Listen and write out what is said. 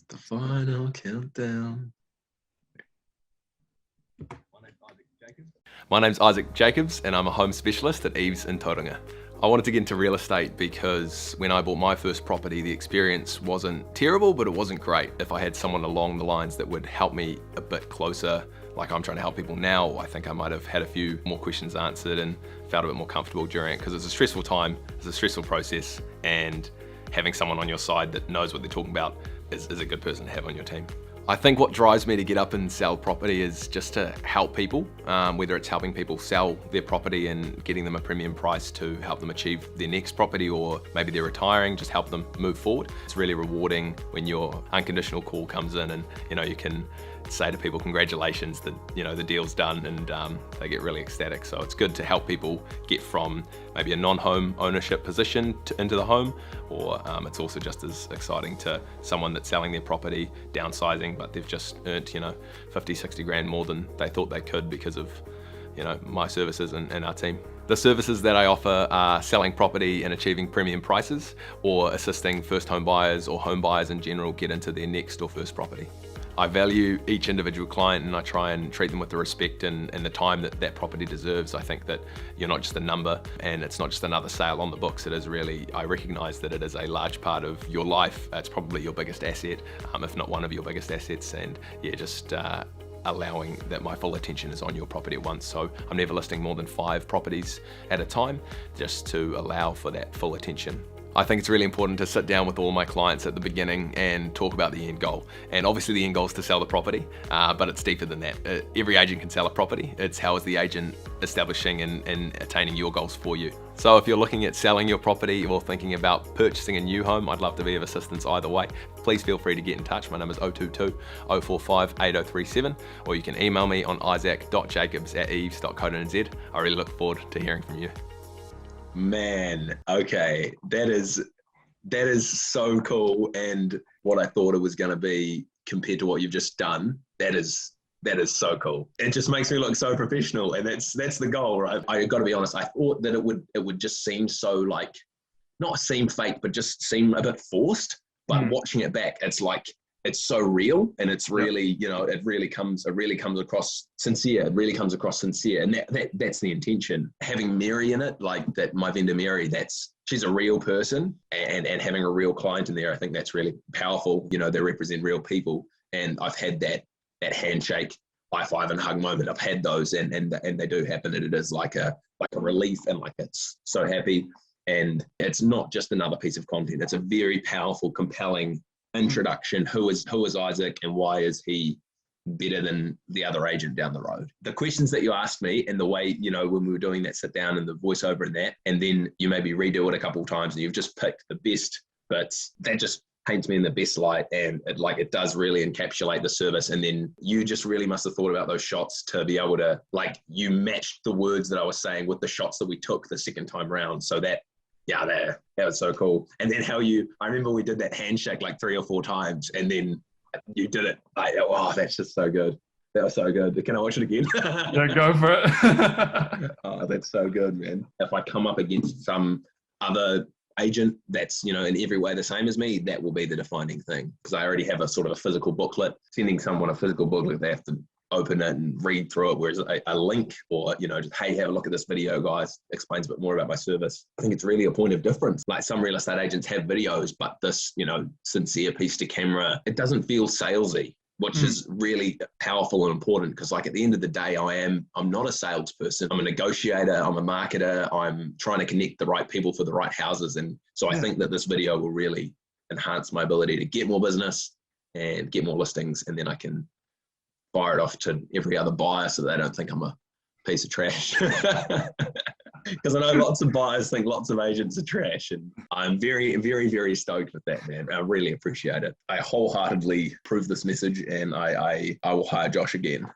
The final countdown. My name's Isaac Jakobs and I'm a home specialist at Eves in Tauranga. I wanted to get into real estate because when I bought my first property, the experience wasn't terrible, but it wasn't great. If I had someone along the lines that would help me a bit closer, like I'm trying to help people now, I think I might have had a few more questions answered and felt a bit more comfortable during it, because it's a stressful time, it's a stressful process, and having someone on your side that knows what they're talking about is a good person to have on your team. I think what drives me to get up and sell property is just to help people, whether it's helping people sell their property and getting them a premium price to help them achieve their next property, or maybe they're retiring, just help them move forward. It's really rewarding when your unconditional call comes in and you can say to people, congratulations, that the deal's done, and they get really ecstatic. So it's good to help people get from maybe a non-home ownership position into the home, or it's also just as exciting to someone that's selling their property, downsizing, but they've just earned 50, 60 grand more than they thought they could because of my services and our team. The services that I offer are selling property and achieving premium prices, or assisting first home buyers or home buyers in general get into their next or first property. I value each individual client and I try and treat them with the respect and the time that that property deserves. I think that you're not just a number and it's not just another sale on the books. It is really, I recognize that it is a large part of your life. It's probably your biggest asset, if not one of your biggest assets. And yeah, just allowing that my full attention is on your property at once. So I'm never listing more than 5 properties at a time, just to allow for that full attention. I think it's really important to sit down with all my clients at the beginning and talk about the end goal. And obviously the end goal is to sell the property, but it's deeper than that. Every agent can sell a property. It's how is the agent establishing and attaining your goals for you. So if you're looking at selling your property or thinking about purchasing a new home, I'd love to be of assistance either way. Please feel free to get in touch. My number is 022-045-8037, or you can email me on isaac.jacobs@eves.co.nz. I really look forward to hearing from you. Man, okay, that is so cool, and what I thought it was going to be compared to what you've just done, that is so cool. It just makes me look so professional, and that's the goal, right? I got to be honest, I thought that it would just seem so, like, not seem fake, but just seem a bit forced. But watching it back, it's like, it's so real, and it's really, it really comes across sincere. It really comes across sincere, and that's the intention. Having Mary in it, like that, my vendor Mary, she's a real person, and having a real client in there, I think that's really powerful. They represent real people, and I've had that handshake, high five, and hug moment. I've had those, and they do happen, and it is like a relief, and like it's so happy, and it's not just another piece of content. It's a very powerful, compelling introduction. Who is Isaac, and why is he better than the other agent down the road? The questions that you asked me, and the way, when we were doing that sit down and the voiceover and that, and then you maybe redo it a couple of times and you've just picked the best bits, that just paints me in the best light, and it does really encapsulate the service. And then you just really must have thought about those shots to be able to, you matched the words that I was saying with the shots that we took the second time round. So that was so cool. And then I remember we did that handshake like 3 or 4 times, and then you did it. That's just so good. That was so good. Can I watch it again? Yeah, go for it. Oh, that's so good, man. If I come up against some other agent that's, in every way the same as me, that will be the defining thing. Because I already have a sort of a physical booklet. Sending someone a physical booklet, they have to open it and read through it, whereas a link, or just, hey, have a look at this video, guys, explains a bit more about my service. I think it's really a point of difference. Like, some real estate agents have videos, but this sincere piece to camera, it doesn't feel salesy, which is really powerful and important, because at the end of the day, I'm not a salesperson. I'm a negotiator, I'm a marketer, I'm trying to connect the right people for the right houses. And so I think that this video will really enhance my ability to get more business and get more listings, and then I can fire it off to every other buyer so they don't think I'm a piece of trash. Because I know lots of buyers think lots of agents are trash, and I'm very, very, very stoked with that, man. I really appreciate it. I wholeheartedly approve this message, and I will hire Josh again.